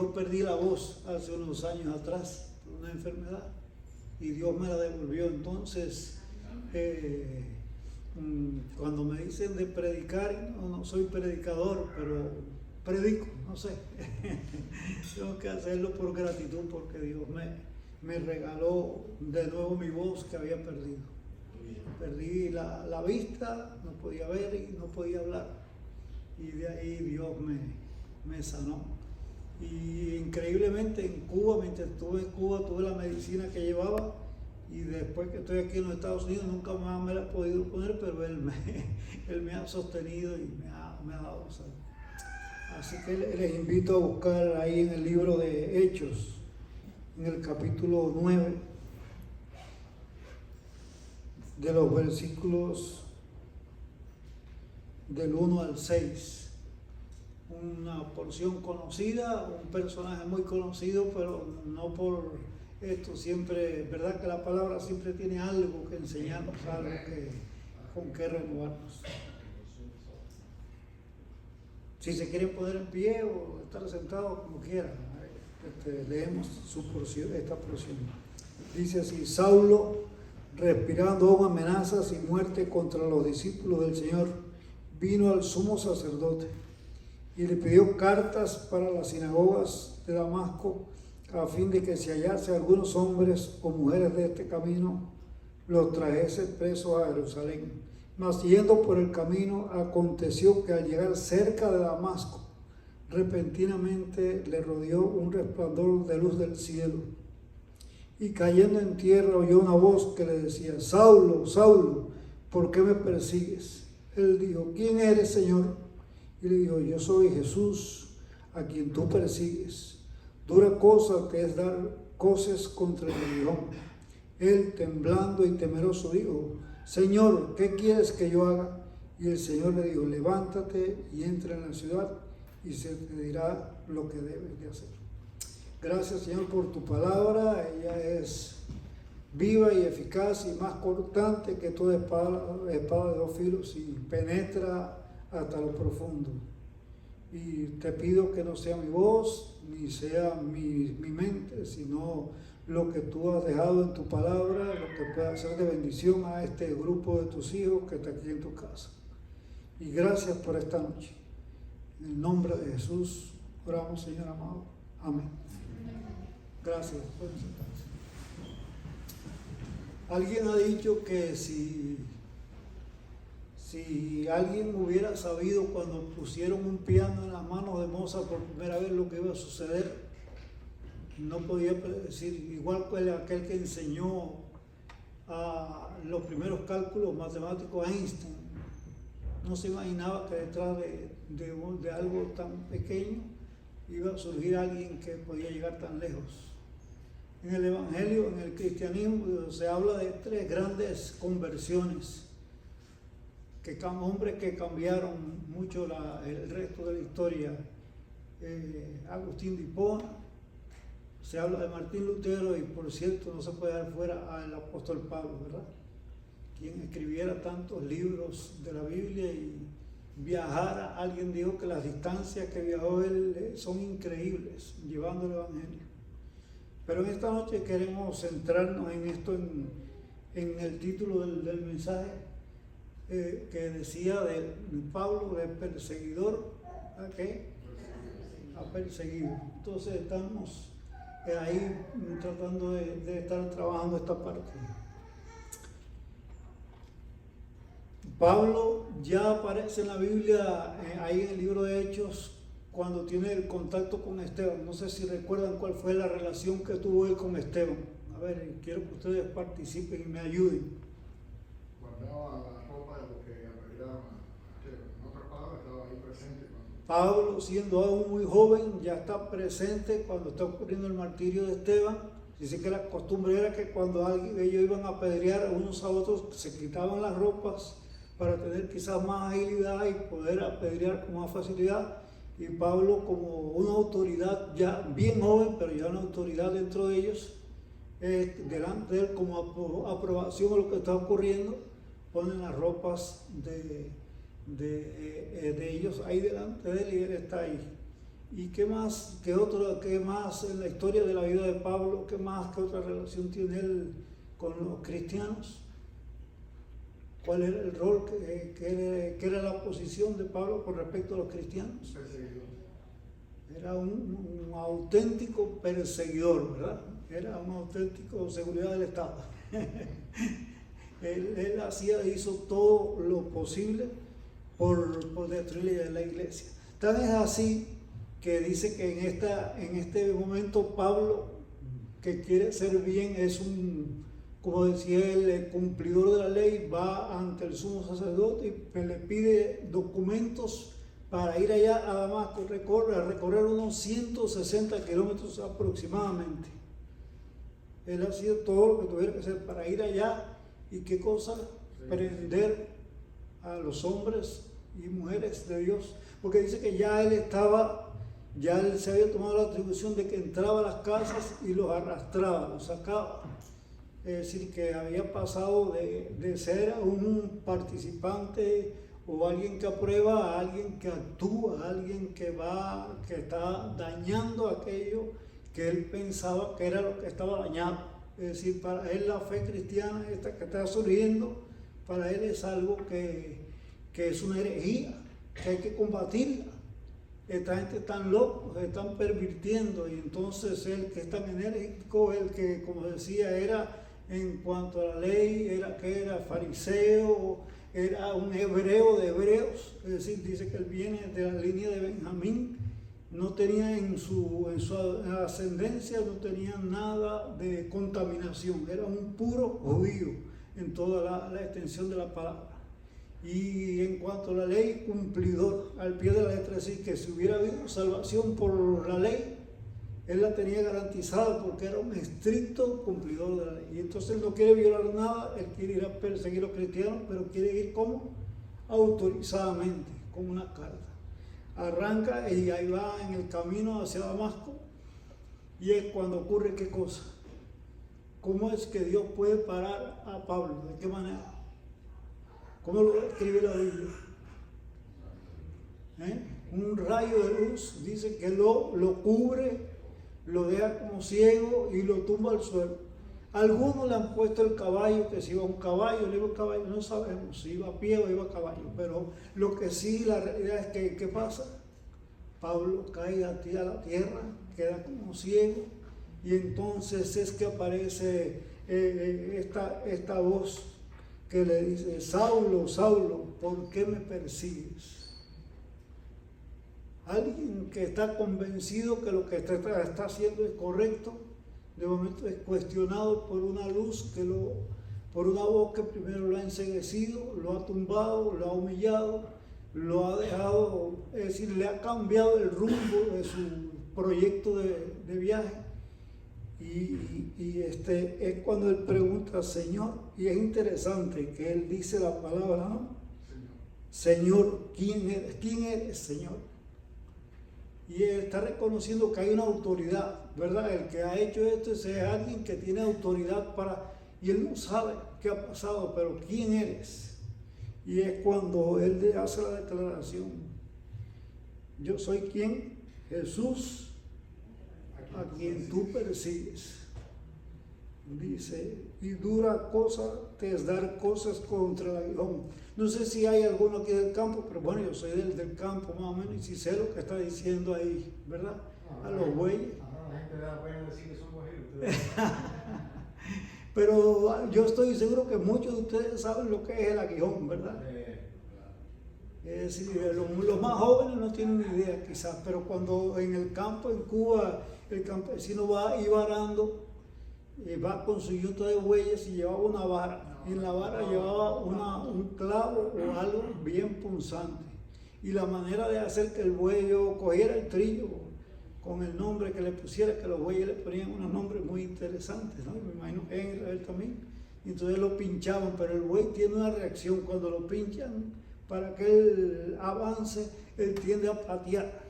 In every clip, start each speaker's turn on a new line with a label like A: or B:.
A: Yo perdí la voz hace unos años atrás por una enfermedad y Dios me la devolvió. Entonces, cuando me dicen de predicar, no soy predicador, pero predico, no sé. Tengo que hacerlo por gratitud porque Dios me regaló de nuevo mi voz que había perdido. Perdí la vista, no podía ver y no podía hablar. Y de ahí Dios me sanó. Y increíblemente en Cuba, mientras estuve en Cuba, tuve la medicina que llevaba. Y después que estoy aquí en los Estados Unidos, nunca más me la he podido poner, pero Él me ha sostenido y me ha dado salud. Así que les invito a buscar ahí en el libro de Hechos, en el capítulo 9, de los versículos del 1 al 6. Una porción conocida, un personaje muy conocido, pero no por esto siempre, verdad que la palabra siempre tiene algo que enseñarnos, algo con que renovarnos. Si se quieren poner en pie o estar sentados como quieran, leemos esta porción. Dice así: Saulo, respirando aún amenazas y muerte contra los discípulos del Señor, vino al sumo sacerdote y le pidió cartas para las sinagogas de Damasco, a fin de que si hallase algunos hombres o mujeres de este camino, los trajese presos a Jerusalén. Mas yendo por el camino, aconteció que al llegar cerca de Damasco, repentinamente le rodeó un resplandor de luz del cielo. Y cayendo en tierra oyó una voz que le decía: Saulo, Saulo, ¿por qué me persigues? Él dijo: ¿quién eres, Señor? Y le dijo: yo soy Jesús, a quien tú persigues. Dura cosa te es dar coces contra el aguijón. Él, temblando y temeroso, dijo: Señor, ¿qué quieres que yo haga? Y el Señor le dijo: levántate y entra en la ciudad y se te dirá lo que debes de hacer. Gracias, Señor, por tu palabra. Ella es viva y eficaz y más cortante que toda espada de dos filos y penetra hasta lo profundo. Y te pido que no sea mi voz ni sea mi mente, sino lo que tú has dejado en tu palabra, lo que pueda ser de bendición a este grupo de tus hijos que está aquí en tu casa. Y gracias por esta noche. En el nombre de Jesús oramos, Señor amado. Amén. Gracias. Pueden sentarse. Alguien ha dicho que si alguien hubiera sabido cuando pusieron un piano en las manos de Mozart por primera vez lo que iba a suceder, no podía predecir. Igual que aquel que enseñó los primeros cálculos matemáticos a Einstein, no se imaginaba que detrás de algo tan pequeño iba a surgir alguien que podía llegar tan lejos. En el Evangelio, en el cristianismo, se habla de 3 grandes conversiones, hombres que cambiaron mucho el resto de la historia. Agustín de Hipona, se habla de Martín Lutero y, por cierto, no se puede dar fuera al apóstol Pablo, ¿verdad? Quien escribiera tantos libros de la Biblia y viajara. Alguien dijo que las distancias que viajó él son increíbles, llevando el Evangelio. Pero en esta noche queremos centrarnos en esto, en el título del mensaje, que decía de Pablo, de perseguidor a qué, a perseguido. Entonces estamos ahí tratando de estar trabajando esta parte. Pablo ya aparece en la Biblia, ahí en el libro de Hechos, cuando tiene el contacto con Esteban. No sé si recuerdan cuál fue la relación que tuvo él con Esteban. A ver, quiero que ustedes participen y me ayuden.
B: Guardaba la ropa de lo que apedreaban a Esteban. En otras palabras, estaba ahí presente.
A: Pablo, siendo aún muy joven, ya está presente cuando está ocurriendo el martirio de Esteban. Dice que la costumbre era que cuando ellos iban a apedrear unos a otros, se quitaban las ropas para tener quizás más agilidad y poder apedrear con más facilidad. Y Pablo, como una autoridad ya bien joven, pero ya una autoridad dentro de ellos, delante de él como aprobación a lo que está ocurriendo, ponen las ropas de ellos ahí delante de él y él está ahí. ¿Y qué más en la historia de la vida de Pablo? ¿Qué otra relación tiene él con los cristianos? ¿Cuál era el rol, qué era la posición de Pablo con respecto a los cristianos?
B: Perseguidor.
A: Era un auténtico perseguidor, ¿verdad? Era un auténtico seguridad del Estado. él hizo todo lo posible por destruir la iglesia. Tan es así que dice que en este momento Pablo, que quiere ser bien, es como decía él, el cumplidor de la ley, va ante el sumo sacerdote y le pide documentos para ir allá a Damasco, recorrer unos 160 kilómetros aproximadamente. Él hacía todo lo que tuviera que hacer para ir allá y qué cosa, prender a los hombres y mujeres de Dios, porque dice que ya él se había tomado la atribución de que entraba a las casas y los arrastraba, los sacaba. Es decir, que había pasado de ser un participante o alguien que aprueba a alguien que actúa, a alguien que está dañando aquello que él pensaba que era lo que estaba dañado. Es decir, para él la fe cristiana, esta que está surgiendo, para él es algo que es una herejía, que hay que combatirla. Esta gente están locos, se están pervirtiendo, y entonces el que es tan enérgico, el que, como decía, era en cuanto a la ley, era fariseo, era un hebreo de hebreos, es decir, dice que él viene de la línea de Benjamín, no tenía en su ascendencia, no tenía nada de contaminación, era un puro judío en toda la extensión de la palabra. Y en cuanto a la ley, cumplidor al pie de la letra, es decir, que si hubiera habido salvación por la ley, él la tenía garantizada porque era un estricto cumplidor de la ley. Y entonces él no quiere violar nada, él quiere ir a perseguir a los cristianos, pero quiere ir como autorizadamente, con una carta. Arranca y ahí va en el camino hacia Damasco, y es cuando ocurre qué cosa. ¿Cómo es que Dios puede parar a Pablo? ¿De qué manera? ¿Cómo lo escribe la Biblia? Un rayo de luz, dice que lo cubre, lo deja como ciego y lo tumba al suelo. Algunos le han puesto el caballo, que si iba un caballo, le iba un caballo, no sabemos si iba a pie o iba a caballo, pero lo que sí, la realidad es que, ¿qué pasa? Pablo cae a la tierra, queda como ciego, y entonces es que aparece esta voz que le dice: Saulo, Saulo, ¿por qué me persigues? Alguien que está convencido que lo que está haciendo es correcto, de momento es cuestionado por una luz, por una voz que primero lo ha enceguecido, lo ha tumbado, lo ha humillado, lo ha dejado, es decir, le ha cambiado el rumbo de su proyecto de viaje. Y es cuando él pregunta: Señor, y es interesante que él dice la palabra, ¿no? Señor, ¿quién eres? ¿Quién eres, Señor? Y él está reconociendo que hay una autoridad, ¿verdad? El que ha hecho esto es alguien que tiene autoridad y él no sabe qué ha pasado, pero ¿quién eres? Y es cuando él le hace la declaración: yo soy quien, Jesús, a quien tú persigues. Dice, y dura cosa te es dar cosas contra el aguijón. No sé si hay alguno aquí del campo, pero bueno, yo soy del campo más o menos, y si sé lo que está diciendo ahí, ¿verdad? A los bueyes.
B: La gente da pena decir que son bueyes.
A: Pero yo estoy seguro que muchos de ustedes saben lo que es el aguijón, ¿verdad? Es decir, los más jóvenes no tienen ni idea quizás, pero cuando en el campo, en Cuba, el campesino iba arando, va con su yunta de bueyes y llevaba una vara. En la vara llevaba un clavo o algo bien punzante. Y la manera de hacer que el buey cogiera el trillo, con el nombre que le pusiera, que los bueyes le ponían unos nombres muy interesantes, ¿no? Y me imagino que en Israel también. Y entonces lo pinchaban, pero el buey tiene una reacción. Cuando lo pinchan, para que él avance, él tiende a patear.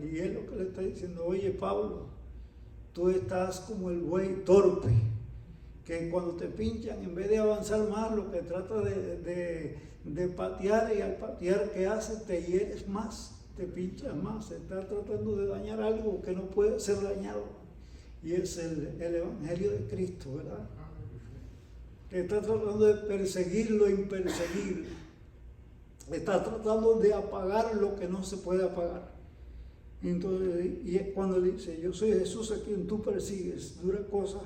A: Y él lo que le está diciendo: oye, Pablo, tú estás como el buey torpe, que cuando te pinchan, en vez de avanzar más, lo que trata de patear, y al patear, ¿qué hace? Te hieres más, te pinchas más, estás tratando de dañar algo que no puede ser dañado. Y es el Evangelio de Cristo, ¿verdad? Que estás tratando de perseguir lo imperseguible. Estás tratando de apagar lo que no se puede apagar. Entonces, y es cuando dice, yo soy Jesús a quien tú persigues, dura cosa.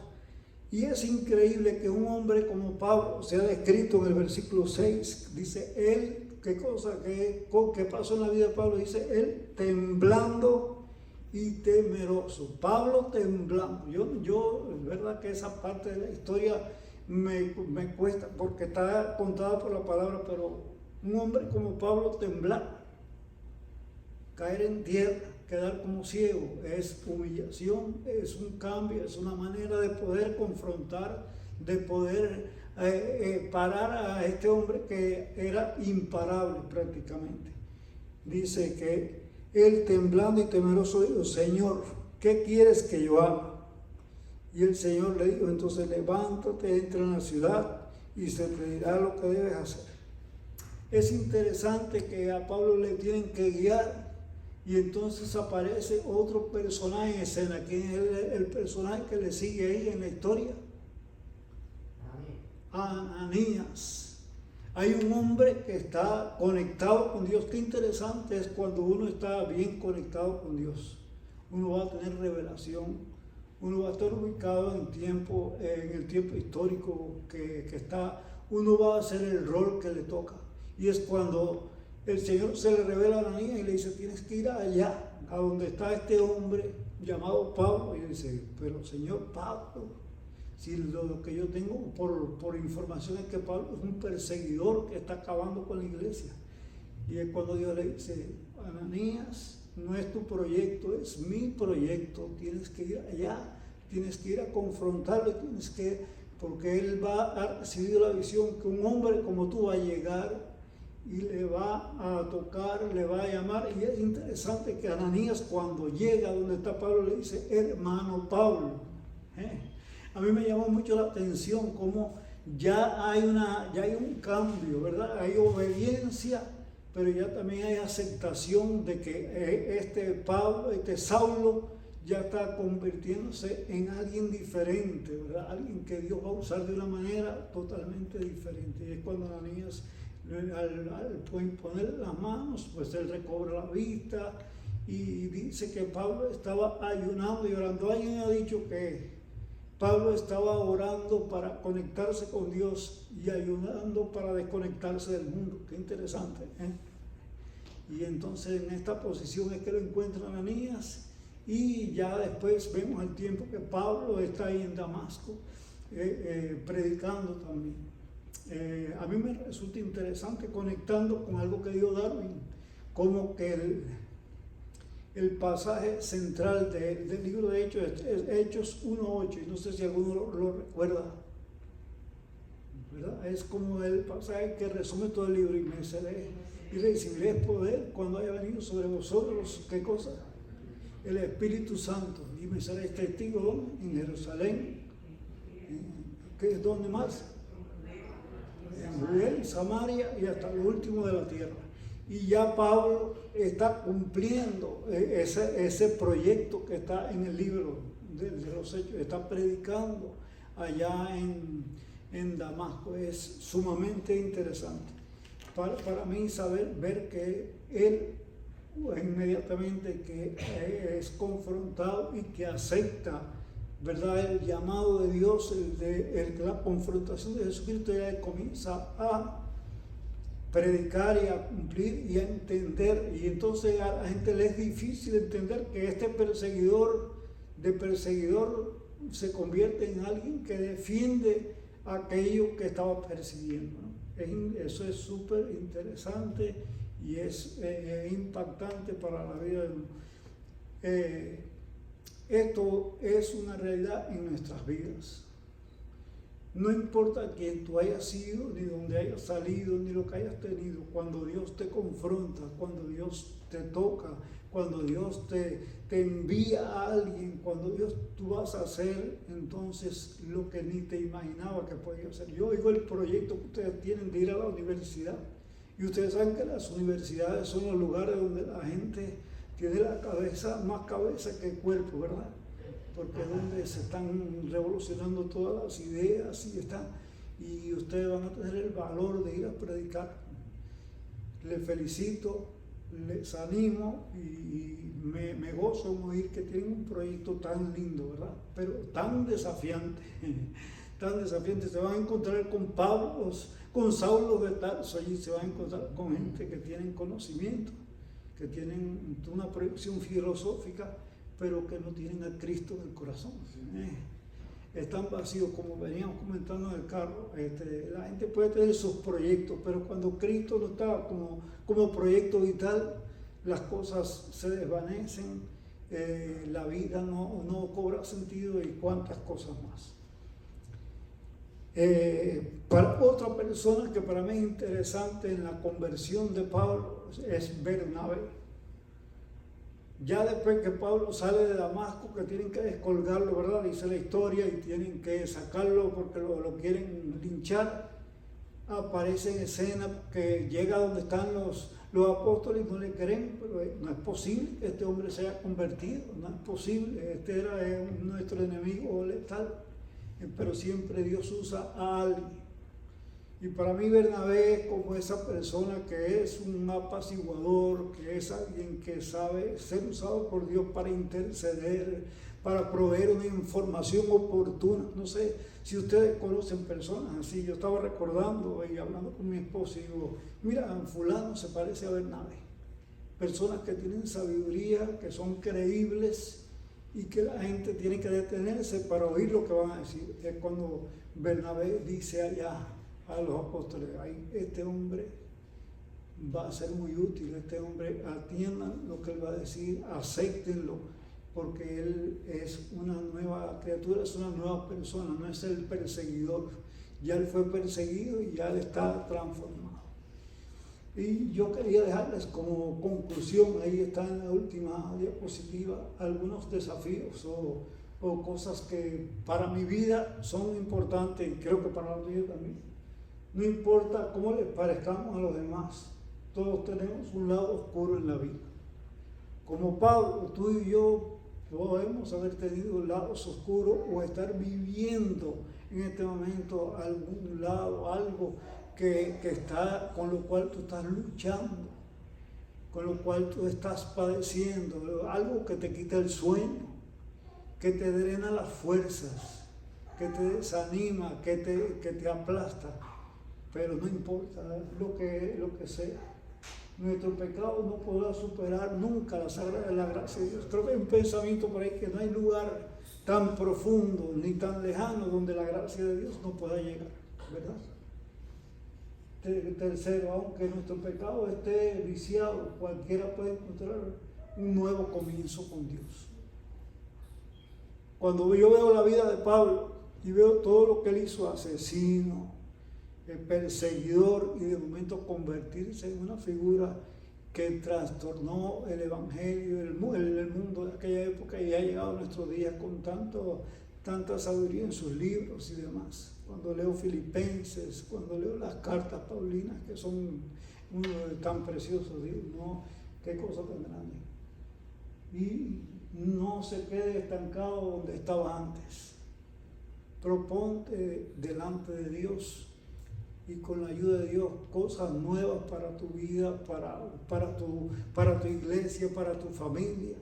A: Y es increíble que un hombre como Pablo sea descrito en el versículo 6, dice él, qué cosa, qué pasó en la vida de Pablo, dice él temblando y temeroso. Pablo temblando. Yo es verdad que esa parte de la historia me cuesta porque está contada por la palabra, pero un hombre como Pablo temblar, caer en tierra, quedar como ciego, es humillación, es un cambio, es una manera de poder confrontar, de poder parar a este hombre que era imparable prácticamente. Dice que él temblando y temeroso dijo, Señor, ¿qué quieres que yo haga? Y el Señor le dijo, entonces levántate, entra en la ciudad y se te dirá lo que debes hacer. Es interesante que a Pablo le tienen que guiar. Y entonces aparece otro personaje en escena. ¿Quién es el personaje que le sigue ahí en la historia? Ananías. Hay un hombre que está conectado con Dios. Qué interesante es cuando uno está bien conectado con Dios. Uno va a tener revelación. Uno va a estar ubicado en el tiempo histórico que está. Uno va a hacer el rol que le toca. Y es cuando el Señor se le revela a Ananías y le dice, tienes que ir allá, a donde está este hombre llamado Pablo. Y dice, pero Señor Pablo, si lo que yo tengo por información es que Pablo es un perseguidor que está acabando con la iglesia. Y es cuando Dios le dice, Ananías, no es tu proyecto, es mi proyecto, tienes que ir allá, tienes que ir a confrontarlo, porque él ha recibido la visión que un hombre como tú va a llegar y le va a tocar, le va a llamar. Y es interesante que Ananías cuando llega donde está Pablo le dice, hermano Pablo. A mí me llamó mucho la atención cómo ya hay un cambio, ¿verdad? Hay obediencia, pero ya también hay aceptación de que este Saulo ya está convirtiéndose en alguien diferente, ¿verdad? Alguien que Dios va a usar de una manera totalmente diferente. Y es cuando Ananías, al poner las manos, pues él recobra la vista y dice que Pablo estaba ayunando y orando. Alguien ha dicho que Pablo estaba orando para conectarse con Dios y ayunando para desconectarse del mundo. Qué interesante, ¿eh? Y entonces en esta posición es que lo encuentra Ananías y ya después vemos el tiempo que Pablo está ahí en Damasco predicando también. A mí me resulta interesante conectando con algo que dijo Darwin, como que el pasaje central del libro de Hechos es Hechos 1:8, y no sé si alguno lo recuerda, ¿verdad? Es como el pasaje que resume todo el libro, y recibiréis poder cuando haya venido sobre vosotros, ¿qué cosa? El Espíritu Santo, y me seréis testigos en Jerusalén, ¿dónde más? En Judea y Samaria y hasta lo último de la tierra. Y ya Pablo está cumpliendo ese proyecto que está en el libro de los Hechos, está predicando allá en Damasco. Es sumamente interesante para mí ver que él inmediatamente que es confrontado y que acepta, ¿verdad?, el llamado de Dios, la confrontación de Jesucristo, ya comienza a predicar y a cumplir y a entender. Y entonces a la gente le es difícil entender que este perseguidor se convierte en alguien que defiende a aquello que estaba persiguiendo, ¿no? Eso es súper interesante y es impactante para la vida de uno. Esto es una realidad en nuestras vidas. No importa quién tú hayas sido, ni dónde hayas salido, ni lo que hayas tenido, cuando Dios te confronta, cuando Dios te toca, cuando Dios te envía a alguien, cuando tú vas a hacer entonces lo que ni te imaginaba que podía hacer. Yo oigo el proyecto que ustedes tienen de ir a la universidad Y ustedes saben que las universidades son los lugares donde la gente tiene la cabeza, más cabeza que cuerpo, ¿verdad? Porque es donde se están revolucionando todas las ideas y ustedes van a tener el valor de ir a predicar. Les felicito, les animo y me gozo en oír que tienen un proyecto tan lindo, ¿verdad? Pero tan desafiante, tan desafiante. Se van a encontrar con Saulo de Tarso, allí se van a encontrar con gente que tienen conocimiento, que tienen una proyección filosófica, pero que no tienen a Cristo en el corazón. Están vacíos, como veníamos comentando en el carro. La gente puede tener sus proyectos, pero cuando Cristo no está como proyecto vital, las cosas se desvanecen, la vida no cobra sentido y cuantas cosas más. Para otra persona que para mí es interesante en la conversión de Pablo es Bernabé. Ya después que Pablo sale de Damasco, que tienen que descolgarlo, ¿verdad? Dice la historia, y tienen que sacarlo porque lo quieren linchar. Aparece en escena que llega donde están los apóstoles y no le creen, pero no es posible que este hombre se haya convertido, no es posible, este era nuestro enemigo letal, pero siempre Dios usa a alguien. Y para mí Bernabé es como esa persona que es un apaciguador, que es alguien que sabe ser usado por Dios para interceder, para proveer una información oportuna. No sé si ustedes conocen personas así. Yo estaba recordando y hablando con mi esposa y digo, mira, fulano se parece a Bernabé. Personas que tienen sabiduría, que son creíbles y que la gente tiene que detenerse para oír lo que van a decir. Es cuando Bernabé dice allá a los apóstoles, ay, este hombre va a ser muy útil, este hombre, atiendan lo que él va a decir, acéptenlo, porque él es una nueva criatura, es una nueva persona, no es el perseguidor. Ya él fue perseguido y ya él está transformado. Y yo quería dejarles como conclusión, ahí está en la última diapositiva, algunos desafíos o cosas que para mi vida son importantes y creo que para la tuya también. No importa cómo les parezcamos a los demás, todos tenemos un lado oscuro en la vida. Como Pablo, tú y yo podemos haber tenido lados oscuros o estar viviendo en este momento algún lado, algo que está, con lo cual tú estás luchando, con lo cual tú estás padeciendo, algo que te quita el sueño, que te drena las fuerzas, que te desanima, que te aplasta. Pero no importa lo que sea. Nuestro pecado no podrá superar nunca la gracia de Dios. Creo que hay un pensamiento por ahí que no hay lugar tan profundo ni tan lejano donde la gracia de Dios no pueda llegar, ¿verdad? Tercero, aunque nuestro pecado esté viciado, cualquiera puede encontrar un nuevo comienzo con Dios. Cuando yo veo la vida de Pablo y veo todo lo que él hizo, asesino, perseguidor, y de momento convertirse en una figura que trastornó el evangelio, el mundo de aquella época, y ha llegado a nuestros días con tanta sabiduría en sus libros y demás. Cuando leo Filipenses, cuando leo las cartas paulinas, que son tan preciosas, digo, no, qué cosa tan grande. Y no se quede estancado donde estaba antes. Proponte delante de Dios y con la ayuda de Dios cosas nuevas para tu vida, para tu iglesia, para tu familia,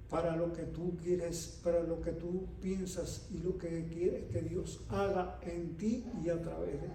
A: para lo que tú quieres, para lo que tú piensas y lo que quieres que Dios haga en ti y a través de ti.